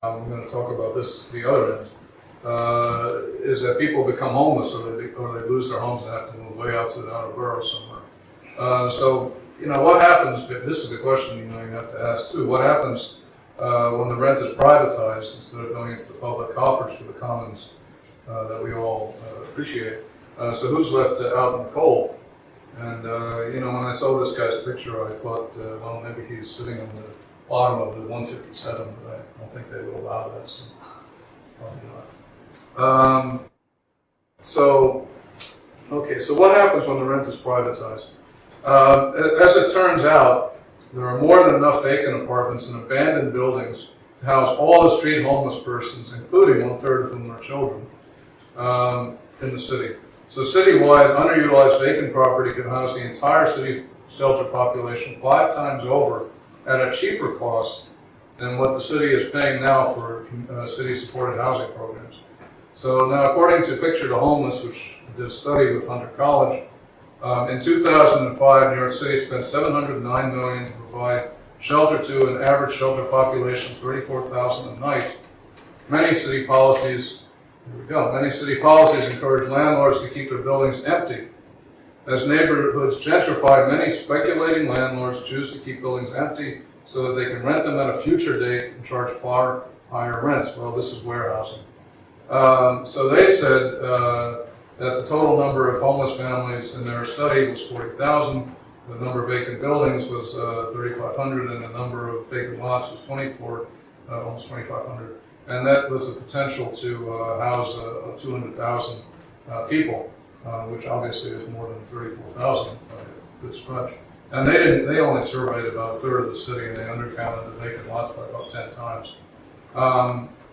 I'm going to talk about this the other end, is that people become homeless or they lose their homes and have to move way out to the outer borough somewhere. So, what happens, this is the question you have to ask too, what happens when the rent is privatized instead of going into the public coffers for the commons that we all appreciate? So who's left out in the cold? And, when I saw this guy's picture, I thought, well, maybe he's sitting on the bottom of the 157, but I don't think they would allow that, so probably not. So what happens when the rent is privatized? As it turns out, there are more than enough vacant apartments and abandoned buildings to house all the street homeless persons, including 1/3 of whom are children, in the city. So citywide, underutilized vacant property can house the entire city shelter population 5 times over at a cheaper cost than what the city is paying now for city-supported housing programs. So now, according to Picture the Homeless, which did a study with Hunter College, in 2005, New York City spent $709 million to provide shelter to an average shelter population of 34,000 a night. Many city policies encourage landlords to keep their buildings empty. As neighborhoods gentrify, many speculating landlords choose to keep buildings empty so that they can rent them at a future date and charge far higher rents. Well, this is warehousing. So they said that the total number of homeless families in their study was 40,000, the number of vacant buildings was 3,500, and the number of vacant lots was almost 2,500. And that was the potential to house 200,000 people, which obviously is more than 34,000 by a good stretch. And they only surveyed about 1/3 of the city, and they undercounted the vacant lots by about 10 times.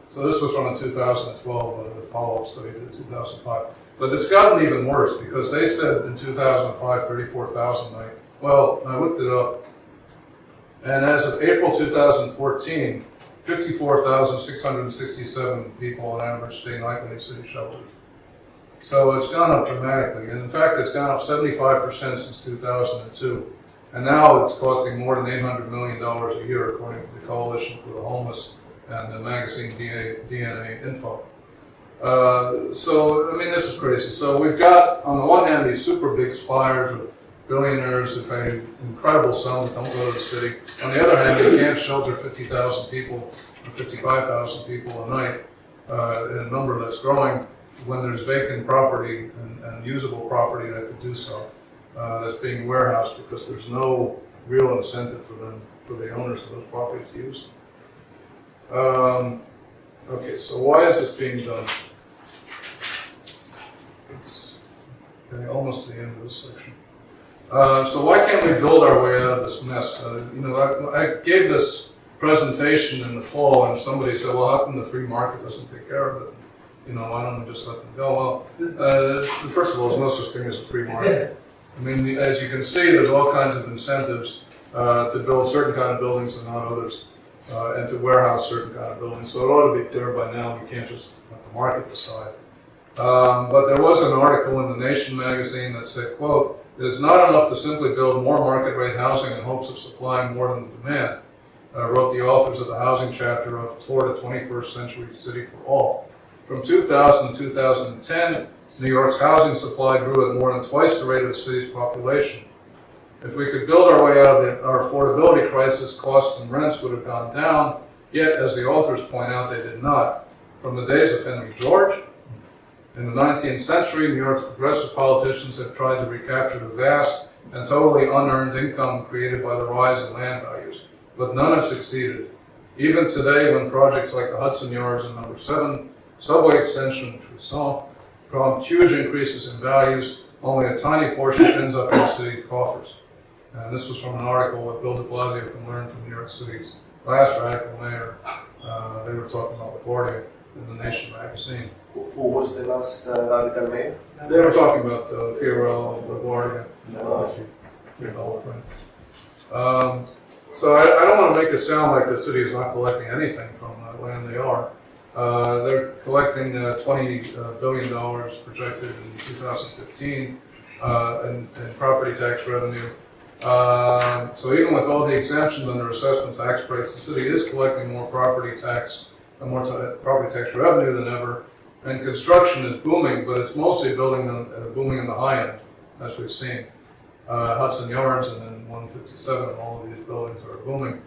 So this was from a 2012 follow-up study to 2005. But it's gotten even worse, because they said in 2005, 34,000 night. Well, I looked it up, and as of April 2014, 54,667 people on average stay nightly in city shelters. So it's gone up dramatically, and in fact it's gone up 75% since 2002. And now it's costing more than $800 million a year, according to the Coalition for the Homeless and the magazine DNA Info. This is crazy. So we've got, on the one hand, these super big spires of billionaires who pay incredible sums, don't go to the city. On the other hand, you can't shelter 50,000 people or 55,000 people a night in a number that's growing when there's vacant property and usable property that could do so. That's being warehoused because there's no real incentive for the owners of those properties to use them. Okay, so why is this being done? It's almost the end of this section. So why can't we build our way out of this mess? I gave this presentation in the fall, and somebody said, well, how come the free market doesn't take care of it? Why don't we just let them go? Well, first of all, there's no such thing as a free market. I mean, as you can see, there's all kinds of incentives to build certain kind of buildings and not others, and to warehouse certain kind of buildings. So it ought to be clear by now. We can't just let the market decide. But there was an article in The Nation magazine that said, quote, "It is not enough to simply build more market rate housing in hopes of supplying more than the demand," wrote the authors of the housing chapter of Toward a 21st Century City for All. From 2000 to 2010, New York's housing supply grew at more than twice the rate of the city's population. If we could build our way out of our affordability crisis, costs and rents would have gone down, yet, as the authors point out, they did not. From the days of Henry George, in the 19th century, New York's progressive politicians had tried to recapture the vast and totally unearned income created by the rise in land values, but none have succeeded. Even today, when projects like the Hudson Yards and Number 7 subway extension, which we saw, prompt huge increases in values, only a tiny portion ends up in the city coffers. And this was from an article that Bill de Blasio can learn from New York City's last radical mayor. They were talking about LaGuardia in The Nation magazine. Who was the last radical mayor? They were talking about Fiorello, LaGuardia, if you know friends. So I don't want to make it sound like the city is not collecting anything from that land. They are. They're collecting $20 billion projected in 2015 in property tax revenue. So even with all the exemptions under assessment tax breaks, the city is collecting more property tax more property tax revenue than ever. And construction is booming, but it's mostly booming in the high end, as we've seen. Hudson Yards and then 157, all of these buildings are booming.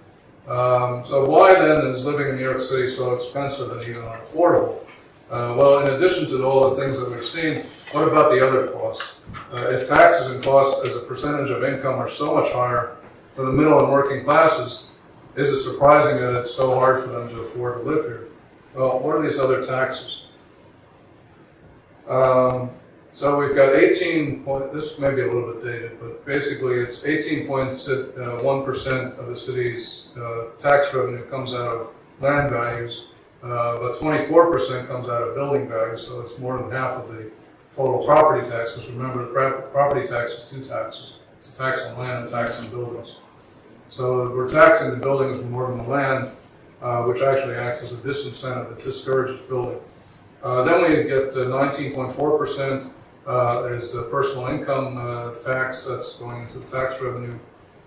So why then is living in New York City so expensive and even unaffordable? Well, in addition to all the things that we've seen, what about the other costs? If taxes and costs as a percentage of income are so much higher for the middle and working classes, is it surprising that it's so hard for them to afford to live here? Well, what are these other taxes? So we've got this may be a little bit dated, but basically it's 18.1% of the city's tax revenue comes out of land values, but 24% comes out of building values, so it's more than half of the total property tax, because remember, the property tax is two taxes. It's a tax on land and a tax on buildings. So we're taxing the buildings more than the land, which actually acts as a disincentive that discourages building. Then we get 19.4%. There's the personal income tax that's going into the tax revenue.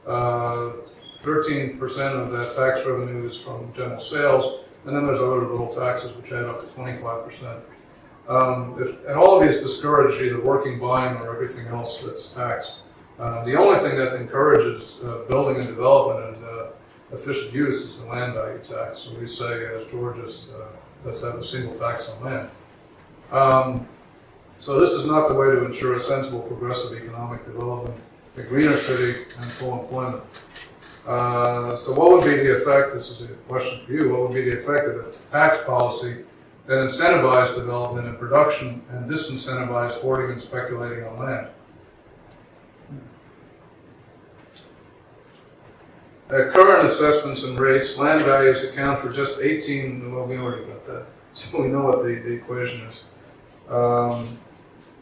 13% of that tax revenue is from general sales, and then there's other little taxes which add up to 25%. And all of these discourage either working, buying, or everything else that's taxed. The only thing that encourages building and development and efficient use is the land value tax. So we say, as Georgia's, let's have a single tax on land. So this is not the way to ensure a sensible, progressive economic development, a greener city, and full employment. So what would be the effect, this is a question for you, what would be the effect of a tax policy that incentivized development and production and disincentivized hoarding and speculating on land? At current assessments and rates, land values account for just 18, well, we already got that, so we know what the equation is.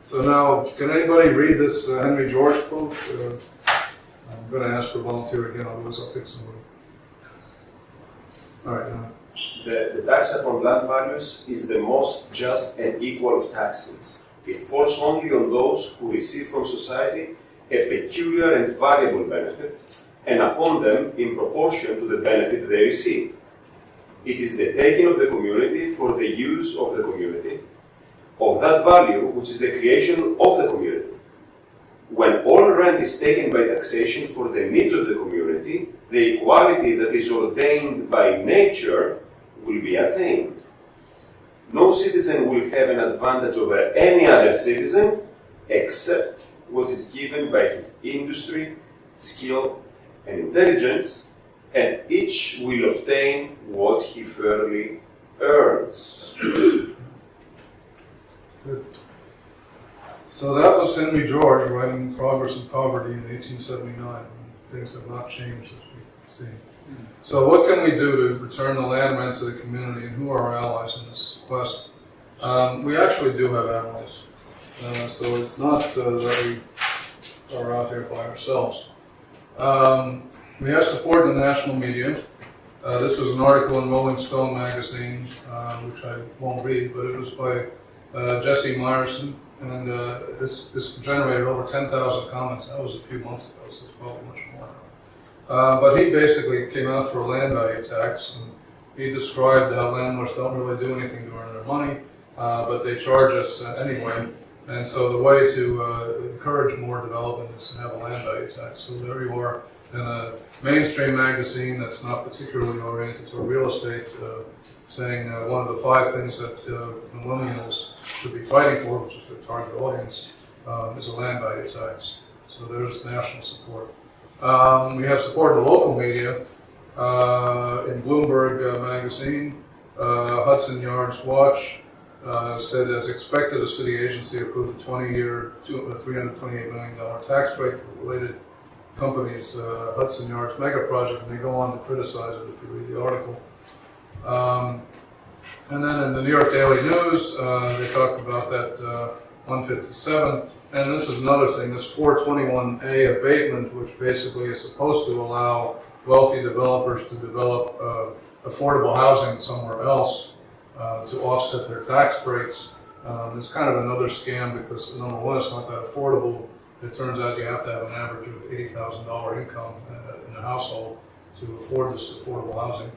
So now, can anybody read this Henry George quote? I'm going to ask for a volunteer again, otherwise I'll pick somebody. All right. The tax upon land values is the most just and equal of taxes. It falls only on those who receive from society a peculiar and valuable benefit, and upon them in proportion to the benefit they receive. It is the taking of the community for the use of the community, of that value which is the creation of the community. When all rent is taken by taxation for the needs of the community, the equality that is ordained by nature will be attained. No citizen will have an advantage over any other citizen except what is given by his industry, skill, and intelligence, and each will obtain what he fairly earns. Good. So that was Henry George writing Progress and Poverty in 1879. Things have not changed, as we've seen. So what can we do to return the land rent to the community, and who are our allies in this quest? We actually do have allies. So it's not that we are out here by ourselves. We have support in the national media. This was an article in Rolling Stone magazine, which I won't read, but it was by Jesse Meyerson, and this generated over 10,000 comments. That was a few months ago, so it's probably much more. But he basically came out for a land value tax, and he described how landlords don't really do anything to earn their money, but they charge us anyway. And so the way to encourage more development is to have a land value tax. So there you are in a mainstream magazine that's not particularly oriented to real estate, saying one of the 5 things that millennials should be fighting for, which is their target audience, is a land value tax. So there's national support. We have support in the local media, in Bloomberg magazine, Hudson Yards Watch, said, as expected, a city agency approved a 20-year, $328 million tax break for related companies, Hudson Yards mega project, and they go on to criticize it if you read the article. And then in the New York Daily News, they talk about that 157, and this is another thing, this 421A abatement, which basically is supposed to allow wealthy developers to develop affordable housing somewhere else to offset their tax breaks. It's kind of another scam because, number one, it's not that affordable. It turns out you have to have an average of $80,000 income in a household to afford this affordable housing.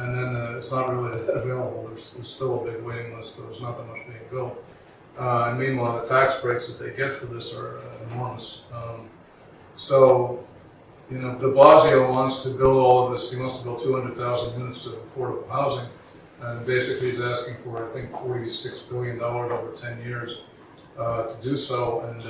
and then it's not really available. There's still a big waiting list, so there's not that much being built. And meanwhile, the tax breaks that they get for this are enormous. So, you know, de Blasio wants to build all of this. He wants to build 200,000 units of affordable housing. And basically he's asking for, I think, $46 billion over 10 years to do so. And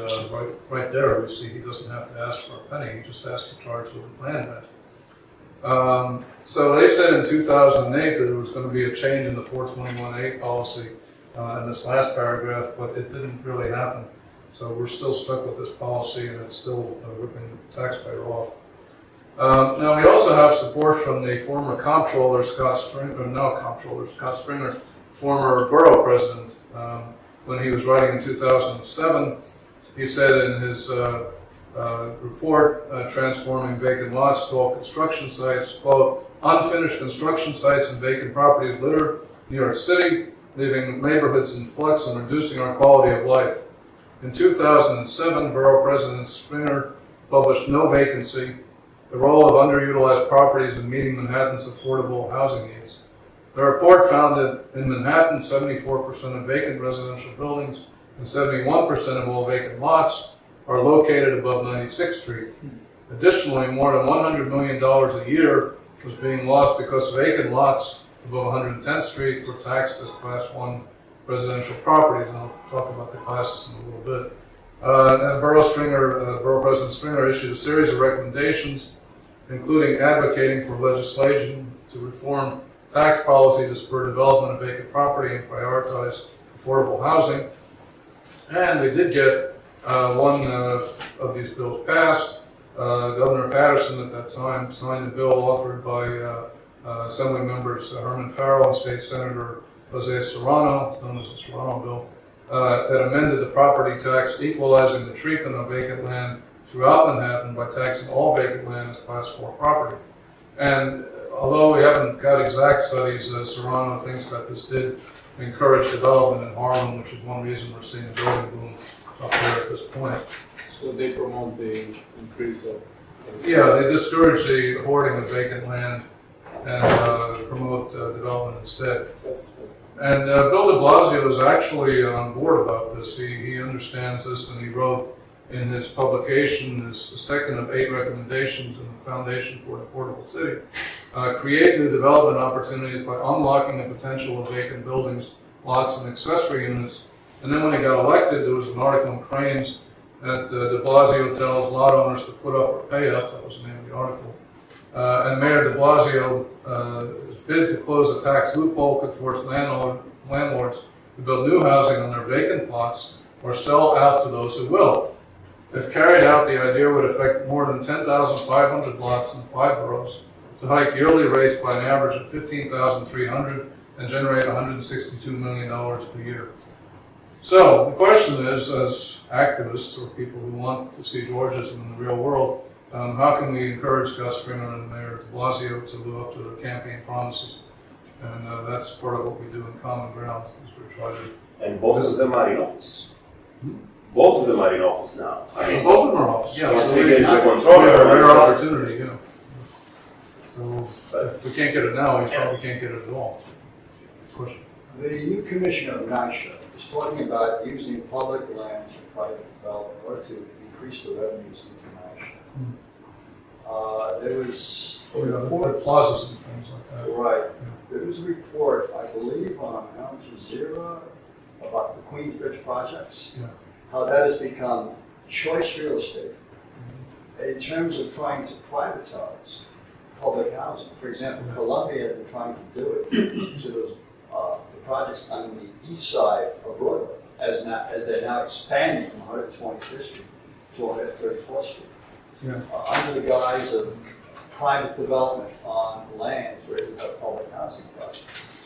right there, you see, he doesn't have to ask for a penny. He just has to charge the land rent. So they said in 2008 that there was going to be a change in the 421A policy in this last paragraph, but it didn't really happen. So we're still stuck with this policy, and it's still ripping the taxpayer off. Now we also have support from the former comptroller, Scott Stringer, former borough president. When he was writing in 2007, he said in his report, Transforming Vacant Lots to All Construction Sites, quote, unfinished construction sites and vacant properties litter New York City, leaving neighborhoods in flux and reducing our quality of life. In 2007, Borough President Stringer published No Vacancy, the role of underutilized properties in meeting Manhattan's affordable housing needs. The report found that in Manhattan, 74% of vacant residential buildings and 71% of all vacant lots are located above 96th Street. Additionally, more than $100 million a year was being lost because vacant lots above 110th Street were taxed as Class 1 residential properties, and I'll talk about the classes in a little bit. And Borough President Stringer issued a series of recommendations, including advocating for legislation to reform tax policy to spur development of vacant property and prioritize affordable housing. And we did get one of these bills passed. Governor Patterson at that time signed a bill authored by Assembly members Herman Farrell and State Senator Jose Serrano, known as the Serrano Bill, that amended the property tax, equalizing the treatment of vacant land throughout Manhattan by taxing all vacant land as Class 4 property. And although we haven't got exact studies, Serrano thinks that this did encourage development in Harlem, which is one reason we're seeing a building boom up there at this point. So they promote the increase of... Yeah, they discourage the hoarding of vacant land and promote development instead. And Bill de Blasio is actually on board about this. He understands this, and he wrote in his publication, his second of 8 recommendations in the Foundation for an Affordable City, create new development opportunities by unlocking the potential of vacant buildings, lots, and accessory units. And then when he got elected, there was an article in Crain's that de Blasio tells lot owners to put up or pay up. That was the name of the article. And Mayor de Blasio's bid to close a tax loophole could force landlords to build new housing on their vacant lots or sell out to those who will. If carried out, the idea would affect more than 10,500 lots in 5 boroughs to hike yearly rates by an average of $15,300 and generate $162 million per year. So the question is, as activists or people who want to see Georgism in the real world, how can we encourage Scott Stringer and Mayor de Blasio to live up to their campaign promises? And that's part of what we do in Common Ground, is we try to... And both of them are in office. Both of them are in office now. I mean, both of them are office. Yeah, so so they we get the have control a rare over it. opportunity, yeah. So if we can't get it now, we probably can't get it at all. Question. The new commissioner of NYCHA is talking about using public land for private development in order to increase the revenues into NYCHA. There was a report, The plazas and things like that. right? There was a report, I believe, on Al Jazeera about the Queensbridge projects. Yeah. How that has become choice real estate in terms of trying to privatize public housing. For example, Columbia has been trying to do it to those the projects on the east side of Broadway, as they're now expanding from 125th Street to 134th Street. Yeah. Under the guise of private development on land where you have public housing projects.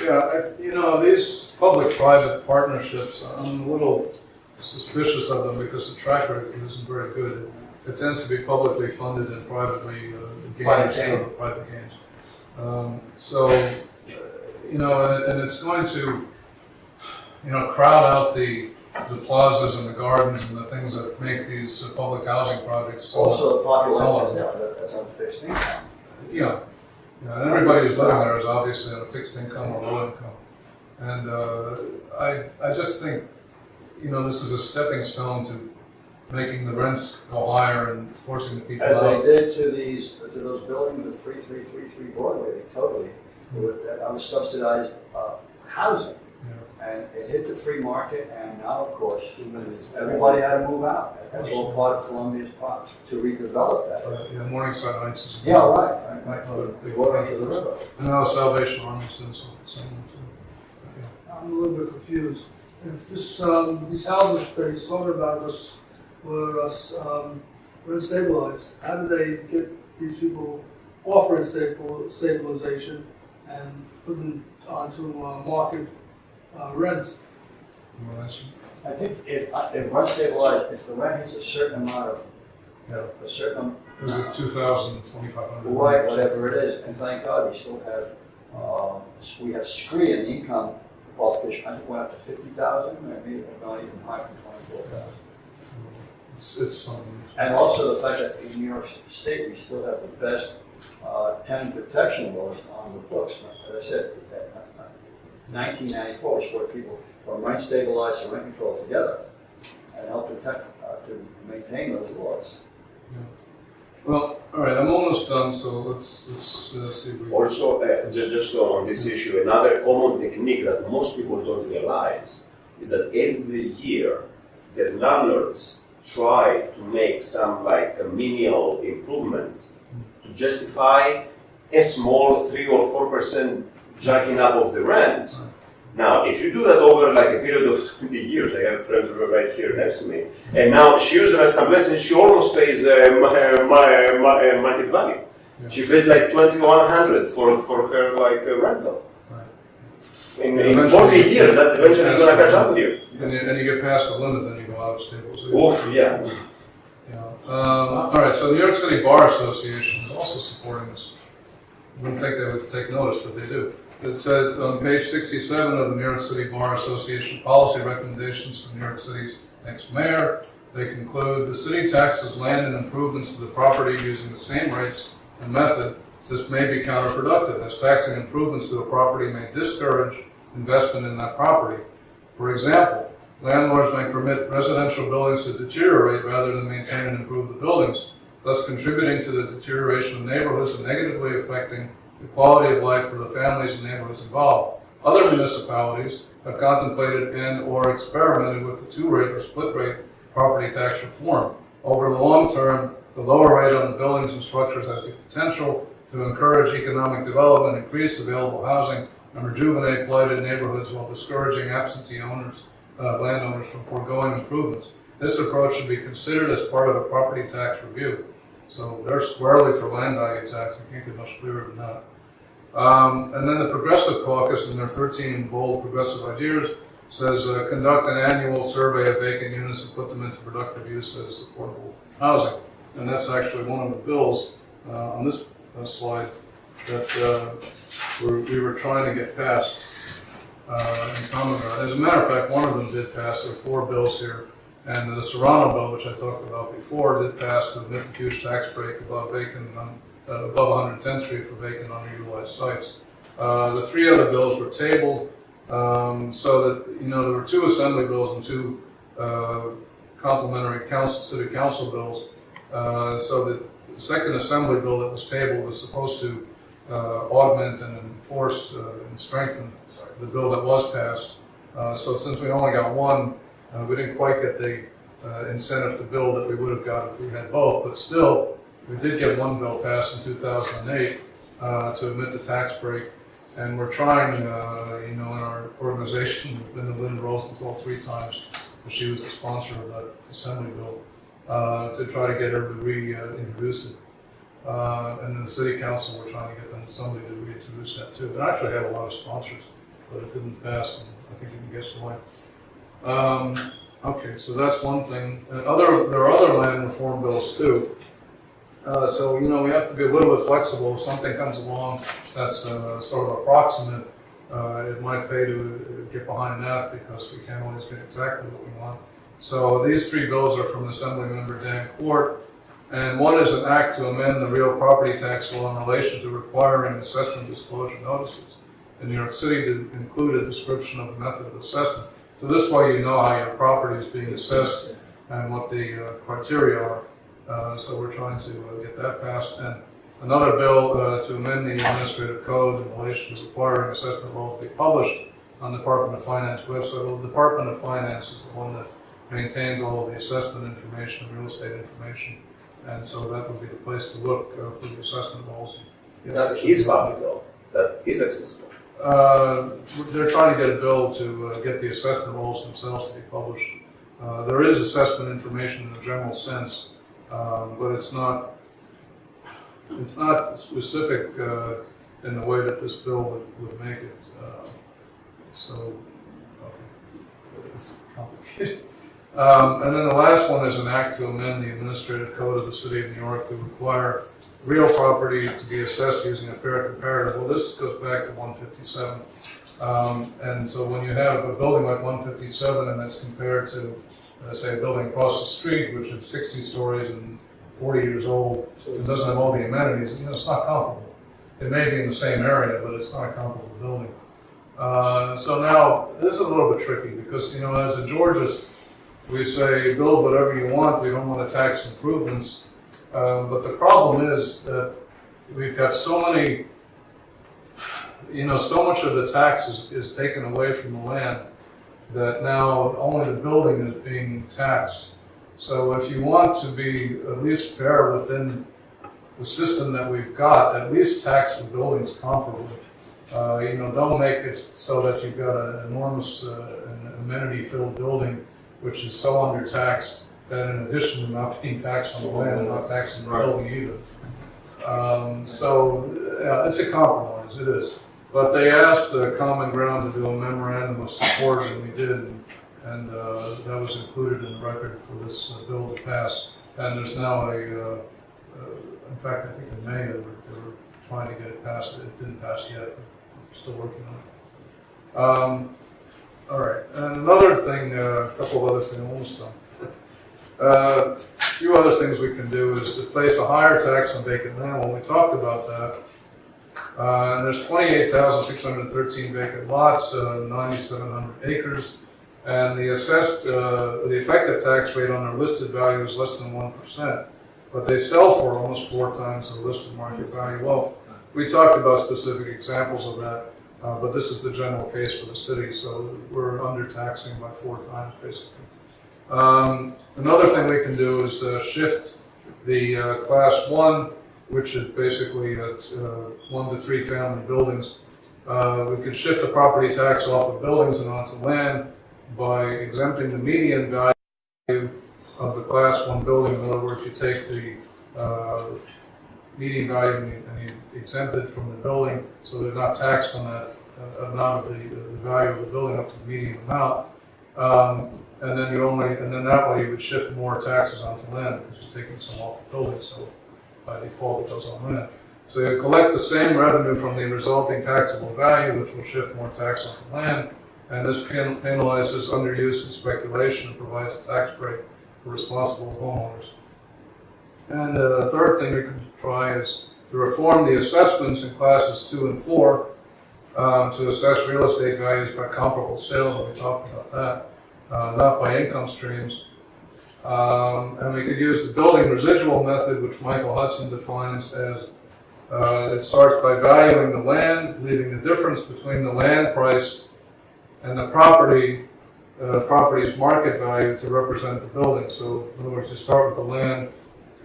Yeah, these public-private partnerships, I'm a little suspicious of them because the track record isn't very good. It tends to be publicly funded and privately gained, private gains. And it's going to, crowd out the plazas and the gardens and the things that make these public housing projects. Also, the population that's on fixed income. Yeah. Yeah, and everybody who's living there is obviously on a fixed income or low income. And I just think, you know, this is a stepping stone to making the rents go higher and forcing the people As they out. did to those buildings with 3333 Broadway, they totally, I was subsidized housing. And it hit the free market, and now, of course, everybody had to move out. That's all part of Columbia's part to redevelop that. Yeah, Morningside Heights is. Yeah, right. We go right to the river. And now Salvation Army's doing something similar too. I'm a little bit confused. If this, these houses that he's talking about were rent stabilized, how do they get these people off rent stabilization and put them onto market rent? You wanna answer? I think if rent stabilized, if the rent hits a certain amount of, Yeah. a certain, Is it 2,000, 2,500? right, whatever it is, and thank God we still have, we have SCREE in the income qualification, I think we're up to 50,000, maybe not even higher than 24,000. It's And also the fact that in New York State, we still have the best tenant protection laws on the books. As I said, 1994 was where people from rent stabilized to rent control together and help protect, to maintain those laws. Well, all right, I'm almost done, so let's see if we. Also, just on this issue, another common technique that most people don't realize is that every year the landlords try to make some like menial improvements to justify a small 3 or 4% jacking up of the rent. Now, if you do that over like a period of 20 years, I have a friend right here next to me, and now she uses Restablex and she almost pays market value. Yeah. She pays like 2,100 for her like rental. Right. In Eventually- 40 years, that's eventually going to catch up with you. And you get past the limit, then you go out of stabilization. Oof, yeah. Yeah. All right, so the New York City Bar Association is also supporting this. I wouldn't think they would take notice, but they do. It said on page 67 of the New York City Bar Association policy recommendations for New York City's next mayor, they conclude the city taxes land and improvements to the property using the same rates and method. This may be counterproductive, as taxing improvements to a property may discourage investment in that property. For example, landlords may permit residential buildings to deteriorate rather than maintain and improve the buildings, thus contributing to the deterioration of neighborhoods and negatively affecting the quality of life for the families and neighborhoods involved. Other municipalities have contemplated and/or experimented with the 2-rate or split-rate property tax reform. Over the long term, the lower rate on the buildings and structures has the potential to encourage economic development, increase available housing, and rejuvenate blighted neighborhoods while discouraging absentee landowners from foregoing improvements. This approach should be considered as part of a property tax review. So they're squarely for land value tax. You can't get much clearer than that. And then the Progressive Caucus, in their 13 bold progressive ideas, says conduct an annual survey of vacant units and put them into productive use as affordable housing. And that's actually one of the bills on this slide that we were trying to get passed in common. As a matter of fact, one of them did pass. There are 4 bills here. And the Serrano bill, which I talked about before, did pass to admit a huge tax break above 110th Street for vacant underutilized sites. The 3 other bills were tabled so that, you know, there were 2 assembly bills and 2 complementary city council bills. So that the second assembly bill that was tabled was supposed to augment and enforce and strengthen the bill that was passed. So since we only got one, we didn't quite get the incentive to build that we would have got if we had both, but still, we did get one bill passed in 2008 to admit the tax break, and we're trying, you know, in our organization, we've been to Lynn Rosenthal 3 times, because she was the sponsor of that assembly bill, to try to get her to reintroduce it. And then the city council, we're trying to get somebody to reintroduce that too. It actually had a lot of sponsors, but it didn't pass, and I think you can guess why. Okay, so that's one thing. There are other land reform bills too. So, you know, we have to be a little bit flexible. If something comes along that's sort of approximate, it might pay to get behind that because we can't always get exactly what we want. So these 3 bills are from Assemblymember Dan Court. And one is an act to amend the real property tax law in relation to requiring assessment disclosure notices in New York City to include a description of the method of assessment. So this way you know how your property is being assessed and what the criteria are. So we're trying to get that passed. And another bill to amend the administrative code in relation to requiring assessment laws to be published on the Department of Finance website. Well, the Department of Finance is the one that maintains all of the assessment information, real estate information, and so that would be the place to look for the assessment laws. That is public though. That is accessible. They're trying to get a bill to get the assessment rolls themselves to be published. There is assessment information in a general sense, but it's not specific in the way that this bill would make it. It's complicated. And then the last one is an act to amend the administrative code of the City of New York to require real property to be assessed using a fair comparative. Well, this goes back to 157. And so when you have a building like 157 and that's compared to, say, a building across the street, which is 60 stories and 40 years old, and doesn't have all the amenities, it's not comparable. It may be in the same area, but it's not a comparable building. So now, this is a little bit tricky because, as a Georgist, we say build whatever you want, we don't want to tax improvements. But the problem is that we've got so many, so much of the tax is taken away from the land that now only the building is being taxed. So if you want to be at least fair within the system that we've got, at least tax the buildings comparably. Don't make it so that you've got an enormous amenity-filled building which is so undertaxed that in addition to not being taxed on the land and not taxing the building either. It's a compromise, it is. But they asked Common Ground to do a memorandum of support, and we did, and that was included in the record for this bill to pass. And there's now in fact, I think in May they were trying to get it passed. It didn't pass yet, but we're still working on it. All right, and another thing, a couple of other things, almost done. A few other things we can do is to place a higher tax on vacant land. Well, we talked about that. And there's 28,613 vacant lots, 9,700 acres, and the effective tax rate on their listed value is less than 1%. But they sell for almost 4 times the listed market value. Well, we talked about specific examples of that. But this is the general case for the city, so we're undertaxing by 4 times, basically. Another thing we can do is shift the Class 1, which is basically 1 to 3 family buildings. We can shift the property tax off of buildings and onto land by exempting the median value of the Class 1 building. In other words, you take the median value and you exempt it from the building, so they're not taxed on that amount of the value of the building up to the median amount. And then that way you would shift more taxes onto land because you're taking some off the building, so by default it goes on land. So you collect the same revenue from the resulting taxable value, which will shift more tax onto land, and this penalizes underuse and speculation and provides a tax break for responsible homeowners. And the third thing we can try is to reform the assessments in classes 2 and 4 to assess real estate values by comparable sales, and we talked about that, not by income streams. And we could use the building residual method, which Michael Hudson defines as it starts by valuing the land, leaving the difference between the land price and the property's market value to represent the building. So in other words, you start with the land,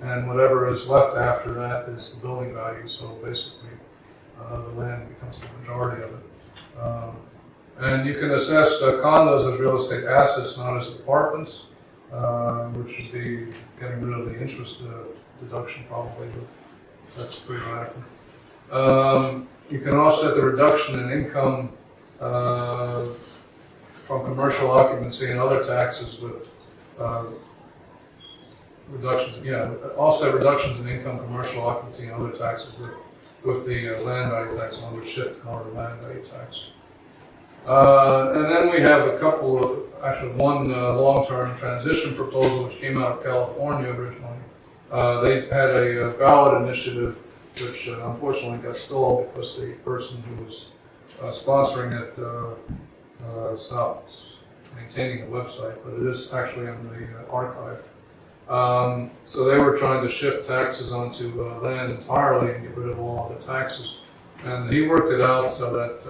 and whatever is left after that is the building value. So basically, the land becomes the majority of it. And you can assess condos as real estate assets, not as apartments, which would be getting rid of the interest deduction probably, but that's pretty radical. You can offset the reduction in income from commercial occupancy and other taxes with offset reductions in income, commercial occupancy, and other taxes with the land value tax, on which shift more to land value tax. And then we have one long-term transition proposal which came out of California originally, They had a ballot initiative, which unfortunately got stalled because the person who was sponsoring it stopped maintaining the website, but it is actually on the archive. So they were trying to shift taxes onto land entirely and get rid of all other taxes. And he worked it out so that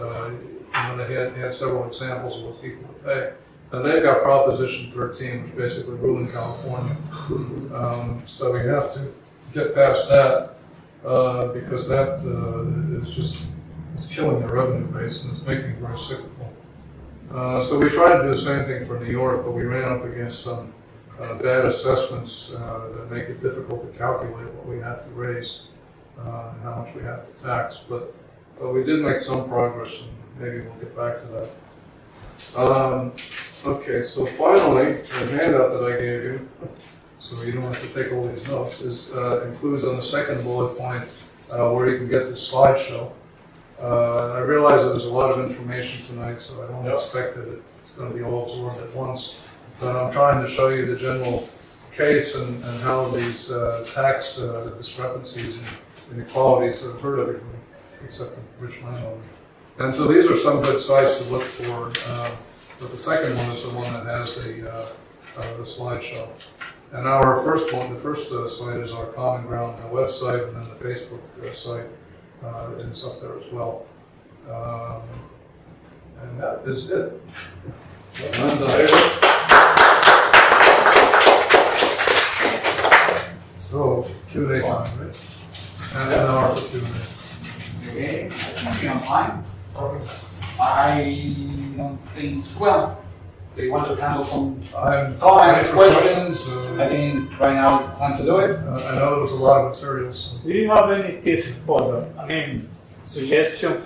they had several examples of what people would pay. And they've got Proposition 13, which basically ruined California. So we have to get past that because that is just it's killing the revenue base and it's making it very cyclical. So we tried to do the same thing for New York, but we ran up against some bad assessments that make it difficult to calculate what we have to raise and how much we have to tax. But we did make some progress, and maybe we'll get back to that. Okay, so finally, the handout that I gave you, so you don't have to take all these notes, includes on the second bullet point where you can get the slideshow. I realize that there's a lot of information tonight, so I don't expect that it's going to be all absorbed at once. But I'm trying to show you the general case and how these tax discrepancies and inequalities have hurt everybody, except the rich landowner. And so these are some good sites to look for. But the second one is the one that has the slideshow. And our first one, the first site is our Common Ground website, and then the Facebook site is up there as well. And that is it. So, Q&A time, right? And an hour for Q&A. Okay, I think I'm fine. I don't think, well, they want to handle some I'm comments, ready for questions. I think right now is the time to do it. I know there was a lot of materials. Do you have any tips for suggestion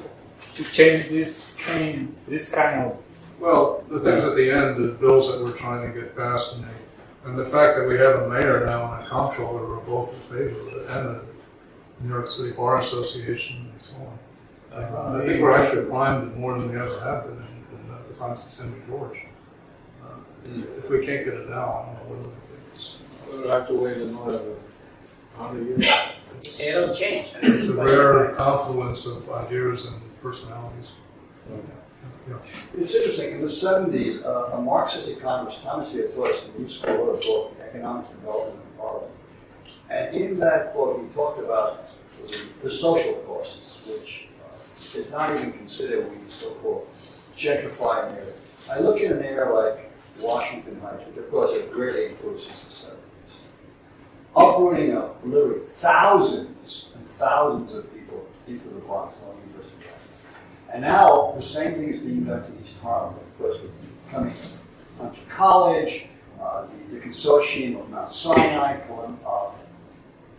to change this kind of? Well, the things at the end, the bills that we're trying to get passed, and the fact that we have a mayor now and a comptroller who are both in favor of it, and the New York City Bar Association and so on. I think we're actually primed more than we ever have been in the time since Henry George. If we can't get it now, I don't know what it is. We'll have to wait another 100 years. It'll change. It's a rare confluence of ideas and personalities. Yeah. It's interesting, in the 70s, a Marxist economist, Thomas V. Torsten, used to wrote a book, Economic Development in Parliament. And in that book, he talked about the social costs, which did not even consider what we so-called gentrifying area. I look at an area like Washington Heights, which of course has greatly improved since the 70s, uprooting of literally thousands and thousands of people into the Bronx on University Drive. And now the same thing is being done to East Harlem, of course, with coming to college, the consortium of Mount Sinai,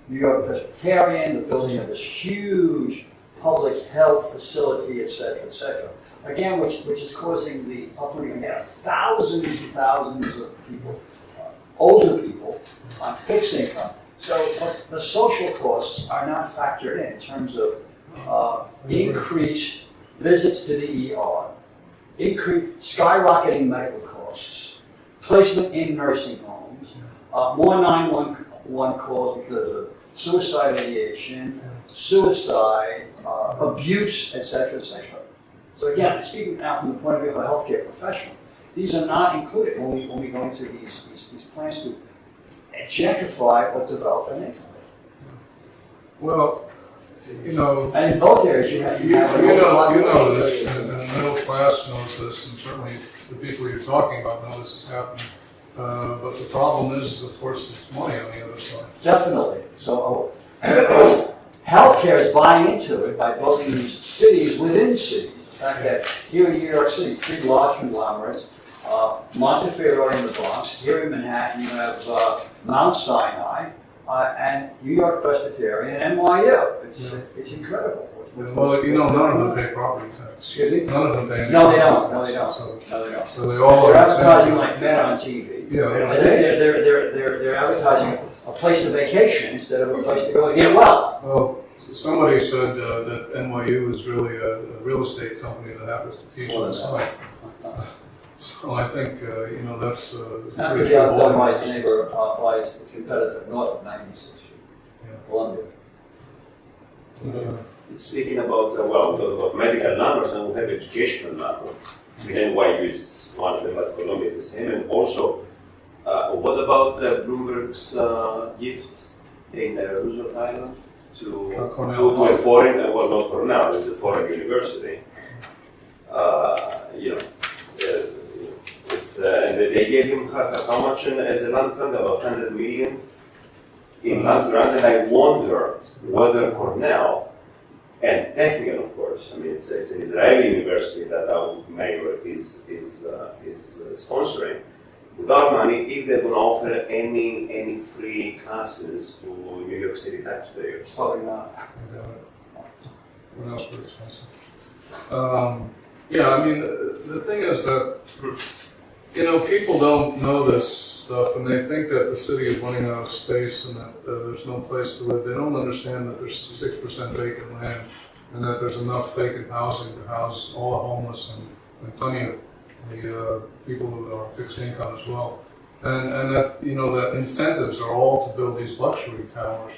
New York Presbyterian, the building of this huge public health facility, et cetera, again, which is causing the uprooting again of thousands and thousands of people, older people on fixed income. So the social costs are not factored in terms of increased visits to the ER, skyrocketing medical costs, placement in nursing homes, more 911 calls because of suicide ideation, suicide, abuse, etc., etc. So again, speaking now from the point of view of a healthcare professional, these are not included when we go into these plans to gentrify or develop an income. Well, you know, And in both areas, you have you know this, and the middle class knows this, and certainly the people you're talking about know this is happening. But the problem is, of course, it's money on the other side. Definitely. So, and of course, healthcare is buying into it by building these cities within cities. The fact that here in New York City, 3 large conglomerates, Montefiore in the Bronx, here in Manhattan you have Mount Sinai, and New York Presbyterian, and NYU. It's incredible. Well, you know, none of them pay property tax. Excuse me? None of them pay any No, they property don't. No, tax. they don't. So, No, they don't. so they all They're are advertising incentive. like men on TV. Yeah, they don't. They're advertising a place of vacation instead of a place to go to get well. Well, somebody said that NYU is really a real estate company that happens to teach on the side. So I think, you know, that's Not pretty to be outdone by true. its neighbor, by its competitor north of 96. Columbia. Speaking about, about medical numbers, and we have educational numbers. NYU is one of them, but Columbia is the same. And also, what about Bloomberg's gift in Roosevelt Island to a foreign, well, not Cornell, it's a foreign university. And they gave him how much as a land grant? About 100 million in land grant. And I wonder whether Cornell, and technical, of course, I mean, it's an Israeli university that our mayor is sponsoring. Without money, if they're going to offer any free classes to New York City taxpayers. Probably not. What else would expensive? Yeah, I mean, the thing is that, people don't know this stuff, and they think that the city is running out of space and that there's no place to live. They don't understand that there's 6% vacant land and that there's enough vacant housing to house all the homeless and plenty of the people who are fixed income as well. And that, that incentives are all to build these luxury towers.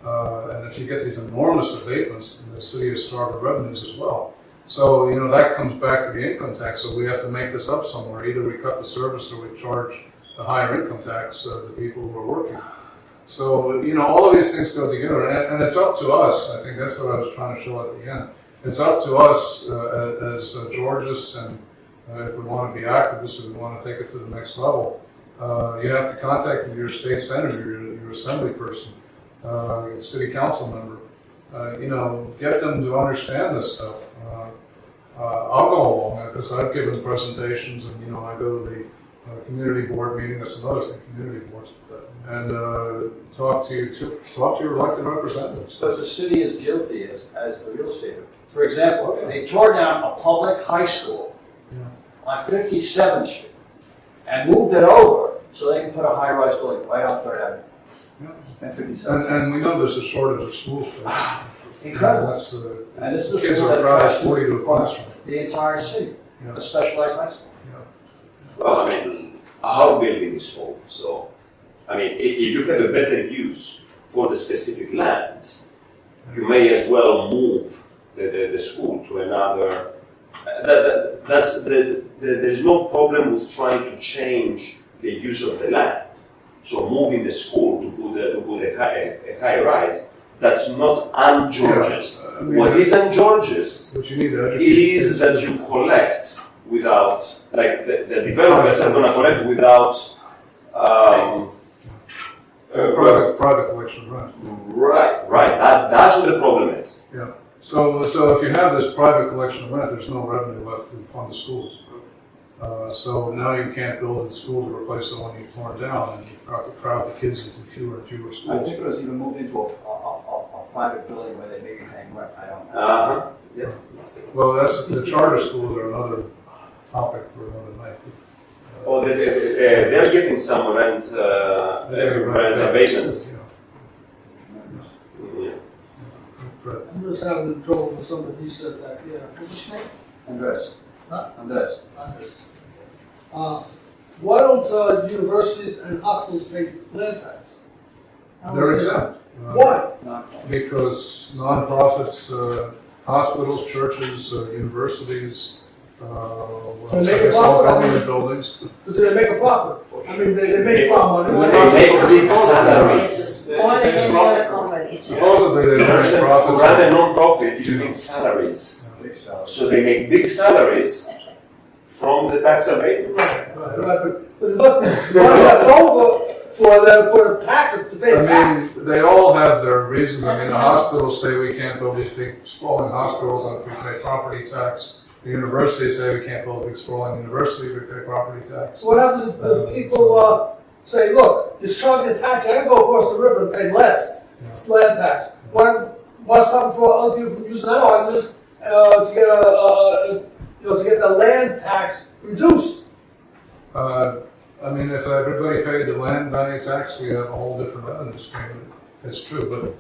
And if you get these enormous abatements, the city is starved of revenues as well. So, that comes back to the income tax. So we have to make this up somewhere. Either we cut the service or we charge a higher income tax to people who are working. So, all of these things go together. And it's up to us. I think that's what I was trying to show at the end. It's up to us as Georgists, and if we want to be activists or we want to take it to the next level, you have to contact your state senator, your assembly person, your city council member. Get them to understand this stuff. I'll go along because I've given presentations, and I go to the community board meeting. That's another thing, community boards, and talk to your elected representatives. But the city is guilty as the real estate. For example, they tore down a public high school on 57th Street and moved it over so they can put a high-rise building right on 3rd Avenue. And 57th. And we know there's a shortage of school space. Incredible. That's, And this is kids the are crowded 40 to a classroom. the entire city, Yeah. a specialized high school. Well, I mean, our building is full, so, I mean, if you have a better use for the specific land, you may as well move the school to another. There's no problem with trying to change the use of the land. So moving the school to put a high rise, that's not un-Georgist. Yeah, I mean, what is un-Georgist But you need to educate is kids. that you collect without, like the developers are going to collect without. Private collection of rent. Right. That's what the problem is. Yeah. So if you have this private collection of rent, there's no revenue left to fund the schools. So now you can't build a school to replace the one you've torn down, and you've got to crowd the kids into fewer and fewer I schools. think it was even moved into a private building where they may be paying rent, I don't know. Yeah. Well, that's the charter schools are another topic for another night. Oh, they're getting some rent abatements. Yeah. Fred. I'm just having trouble with somebody who said that, yeah. What's his name? Andres. Huh? Andres. Anders. Why don't universities and hospitals pay land tax? They're exempt. Why? Because nonprofits, hospitals, churches, universities, They make a all profit, I mean- government buildings. But do they make a profit? I mean, they make farm money. They make big salaries. Or any other company. Supposedly they make To profits. run a non-profit, you need salaries. So they make big salaries from the tax abatement. Right, but there must be money left over for the tax, to pay I tax. mean, they all have their reasons. I mean, the hospitals say we can't build these big sprawling hospitals if we pay property tax. The universities say we can't build a big sprawling university if we pay property tax. So what happens if people say, look, you're charging a tax, I can go across the river and pay less land tax. What's something for other people from using that argument to get the land tax reduced? I mean, if everybody paid the land value tax, we have a whole different revenue stream. It's true, but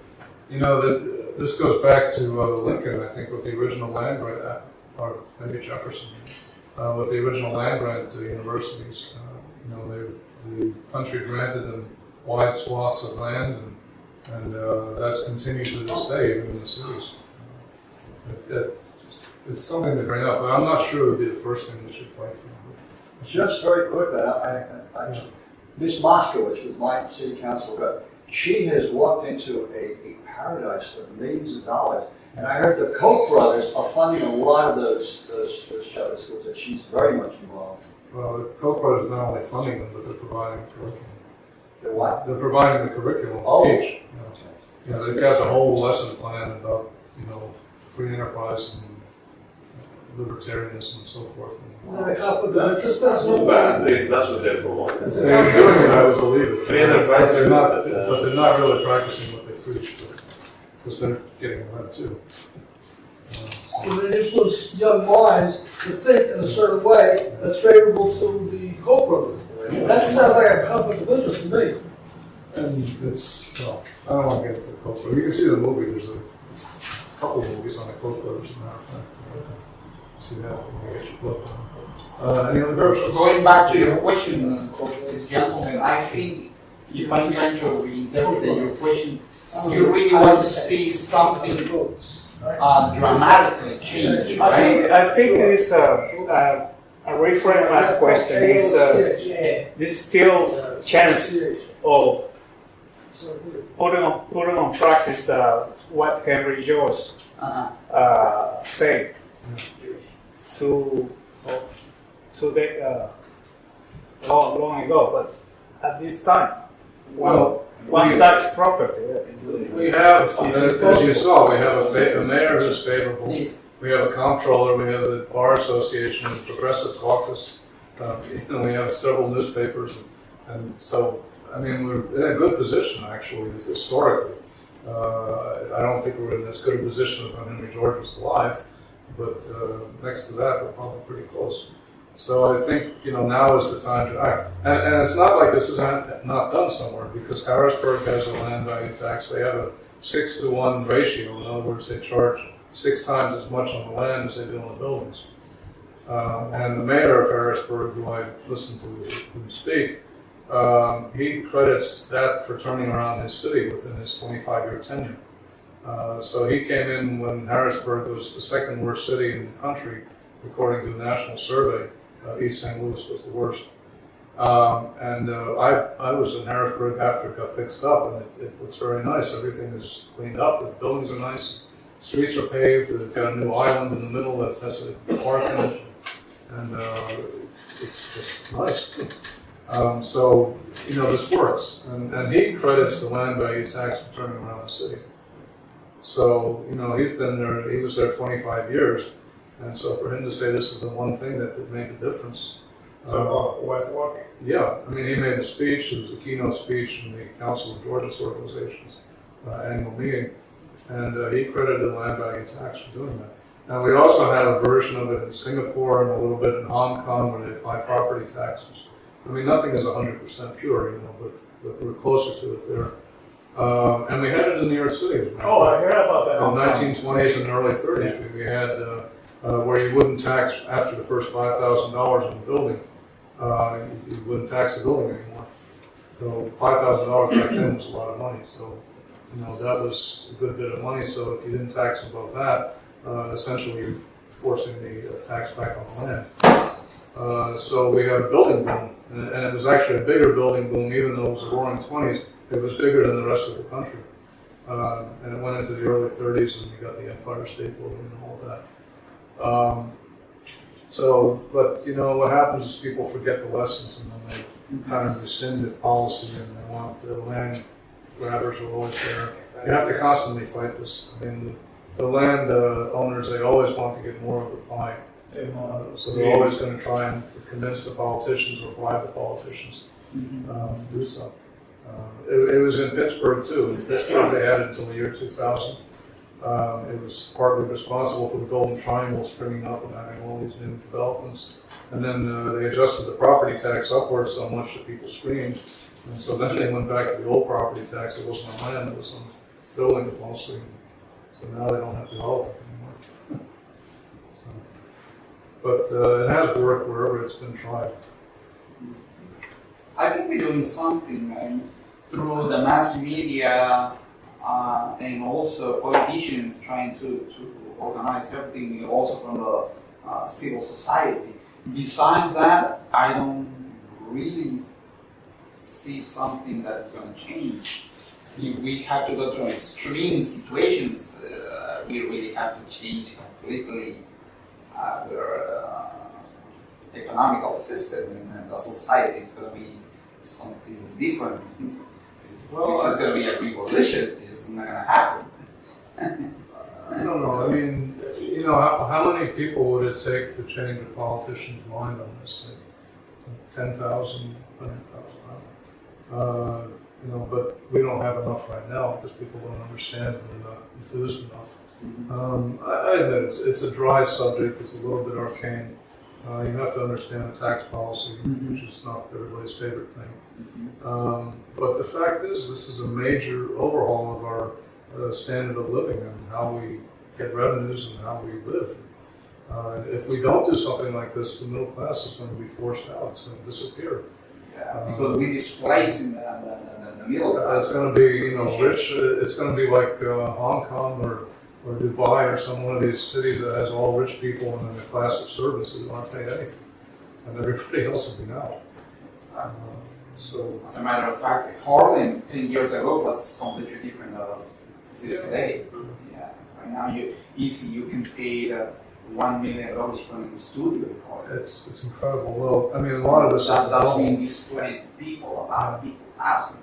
this goes back to Lincoln, I think, with the original land grant, or maybe Jefferson, with the original land grant to universities. The country granted them wide swaths of land, And that's continued to this day, even in the cities. It's something to bring up, but I'm not sure it would be the first thing we should fight for. Just very quickly, Ms. Moskowitz was my city council rep. She has walked into a paradise of millions of dollars. And I heard the Koch brothers are funding a lot of those charter schools, that she's very much involved. Well, the Koch brothers are not only funding them, but they're providing the curriculum. The what? They're providing the curriculum Oh. to teach. You know, they've got the whole lesson plan about, free enterprise and libertarianism and so forth. The conflict of interest, that's Not what. bad. That's what they're promoting. That's If they're doing it, I would believe it. Free enterprise, But they're not really practicing what they preach, because they're getting led too. And they influence young minds to think in a certain way that's favorable to the Koch brothers. That sounds like a conflict of interest to me. And I don't want to get into the Koch brothers. You can see the movie, there's a couple movies on the Koch brothers, as a matter of fact. See that, I guess you look. Any other questions? Going back to your question, this gentleman, I think if I'm trying to reinterpret your question, you really want to see something dramatically change, right? I think this reframe my question is this still chance of putting on practice what Henry George said to the long ago, but at this time, one tax property. We have, as you saw, we have a mayor who's favorable. We have a comptroller. We have the Bar Association, the Progressive Caucus. We have several newspapers, and so I mean we're in a good position actually historically. I don't think we're in as good a position as when Henry George was alive, but next to that, we're probably pretty close. So I think now is the time to act, and it's not like this is not done somewhere, because Harrisburg has a land value tax. They have a 6-to-1 ratio. In other words, they charge 6 times as much on the land as they do on the buildings. And the mayor of Harrisburg, who I listened to him speak, he credits that for turning around his city within his 25-year tenure. So he came in when Harrisburg was the second worst city in the country, according to a national survey. East St. Louis was the worst. I was in Harrisburg after it got fixed up, and it looks very nice. Everything is cleaned up. The buildings are nice. The streets are paved. They've got a new island in the middle that has a park in it, and it's just nice. So this works, and he credits the land value tax for turning around the city. So he's been there. He was there 25 years. And so for him to say this is the one thing that made the difference. Was working. Yeah, I mean, he made the speech. It was the keynote speech in the Council of Georgia's Organizations annual meeting. And he credited the land value tax for doing that. Now, we also had a version of it in Singapore and a little bit in Hong Kong where they apply property taxes. I mean, nothing is 100% pure, but we're closer to it there. And we had it in New York City. Oh, I heard about that. In the 1920s and early 30s, we had where you wouldn't tax after the first $5,000 in the building. You wouldn't tax the building anymore. So $5,000 back then was a lot of money. So that was a good bit of money. So if you didn't tax above that, essentially you're forcing the tax back on the land. So we had a building boom, and it was actually a bigger building boom, even though it was the Roaring 20s. It was bigger than the rest of the country. And it went into the early 30s, and you got the Empire State Building and all that. But what happens is people forget the lessons, and then they kind of rescind the policy, and they want the land grabbers are always there. You have to constantly fight this. I mean, the land owners, they always want to get more of the pie. So they're always going to try and convince the politicians or bribe the politicians to do so. It was in Pittsburgh too. In Pittsburgh they had it until the year 2000. It was partly responsible for the Golden Triangle springing up and having all these new developments. And then they adjusted the property tax upwards so much that people screamed. And so then they went back to the old property tax. It wasn't on land, it was on buildings mostly. So now they don't have to develop it anymore. But it has worked wherever it's been tried. I think we're doing something through the mass media. and also politicians trying to organize everything, also from the civil society. Besides that, I don't really see something that is going to change. If we have to go to extreme situations, we really have to change completely our economical system, and the society is going to be something different. Well, It's going to be a revolution. It's not going to happen. I don't know. I mean, you know, how many people would it take to change a politician's mind on this thing? 10,000, 100,000? You know, but we don't have enough right now because people don't understand it and are not enthused enough. I admit it's a dry subject. It's a little bit arcane. You have to understand the tax policy, which is not everybody's favorite thing. But the fact is, this is a major overhaul of our standard of living and how we get revenues and how we live. If we don't do something like this, the middle class is going to be forced out. It's going to disappear. Yeah, because we displacing the middle class. It's going to be, you know, rich. It's going to be like Hong Kong or Dubai or some one of these cities that has all rich people and then a class of servants who aren't paid anything, and everybody else will be out. So, as a matter of fact, Harlem 10 years ago was completely different than it is today. Yeah, right now you can pay $1 million for an studio recording. it's incredible. Well, I mean, a lot of this That's being displaced people, a lot of people, thousands.